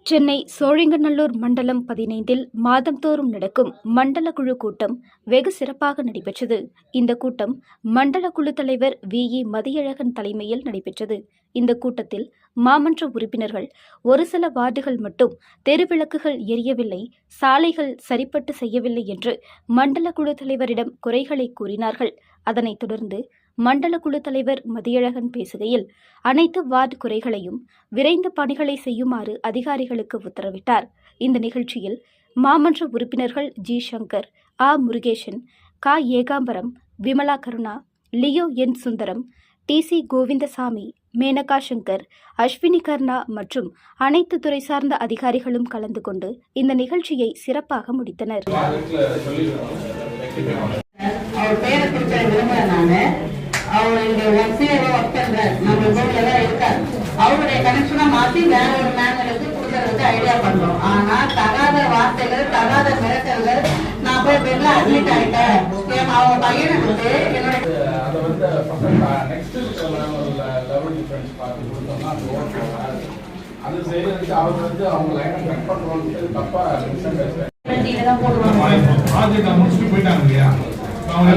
சென்னை சோழிங்கநல்லூர் மண்டலம் 15இல் மாதந்தோறும் நடக்கும் மண்டல குழு கூட்டம் வெகு சிறப்பாக நடைபெற்றது. இந்த கூட்டம் மண்டல குழு தலைவர் VE மதியழகன் தலைமையில் நடைபெற்றது. இந்த கூட்டத்தில் மாமன்ற உறுப்பினர்கள் ஒரு சில வார்டுகள் மட்டும் தெருவிளக்குகள் எரியவில்லை, சாலைகள் சரிப்பட்டு செய்யவில்லை என்று மண்டல குழு தலைவரிடம் குறைகளை கூறினார்கள். அதனைத் தொடர்ந்து மண்டல குழு தலைவர் மதியழகன் பேசுகையில் அனைத்து வார்டு குறைகளையும் விரைந்து பணிகளை செய்யுமாறு அதிகாரிகளுக்கு உத்தரவிட்டார். இந்த நிகழ்ச்சியில் மாமன்ற உறுப்பினர்கள் G. Shankar, A. Murugesan, K. Ekambaram, Vimala Karuna, Leo N. Sundaram, TC. Govindasamy, Menaka Shankar, Ashwini Karna மற்றும் அனைத்து துறை சார்ந்த அதிகாரிகளும் கலந்து கொண்டு இந்த நிகழ்ச்சியை சிறப்பாக முடித்தனர். அவருடைய கனெக்ஷனை மாற்றி வேற ஒரு மேனுவலுக்கு கொடுக்கறதுக்கு ஐடியா பண்றோம். ஆனா தகாத வார்த்தைகள், தகாத மிரட்டல்கள், நான் போய் பெண்ல அட்மிட் ஆயிட்டேன், அவங்க பையனுக்கு என்னோட அது செய்யறதுக்கு அவங்க அவங்க லைனை கட் பண்றோம்னு தப்பா ப்ராஜெக்ட் முடிச்சுட்டு போயிட்டாங்க இல்லையா, அவங்க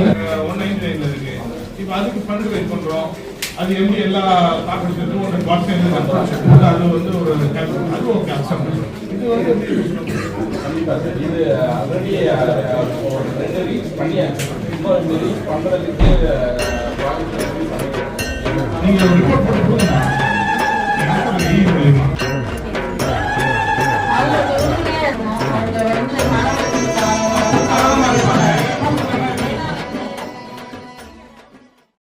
199 இருக்கு. இப்போ அதுக்கு ஃபண்ட் வெயிட் பண்றோம். அது எப்படி எல்லா தாக்கத்துக்கும் ஒரு வாட்ஸ்அப் அது ஒரு அது ஒரு கஷ்டம். இது கண்டிப்பா சார், இது ஆல்ரெடி ரீச் பண்ணியாச்சு. இன்னொரு ரீச் பண்றதுக்கு நீங்க ரிப்போர்ட் போட்டு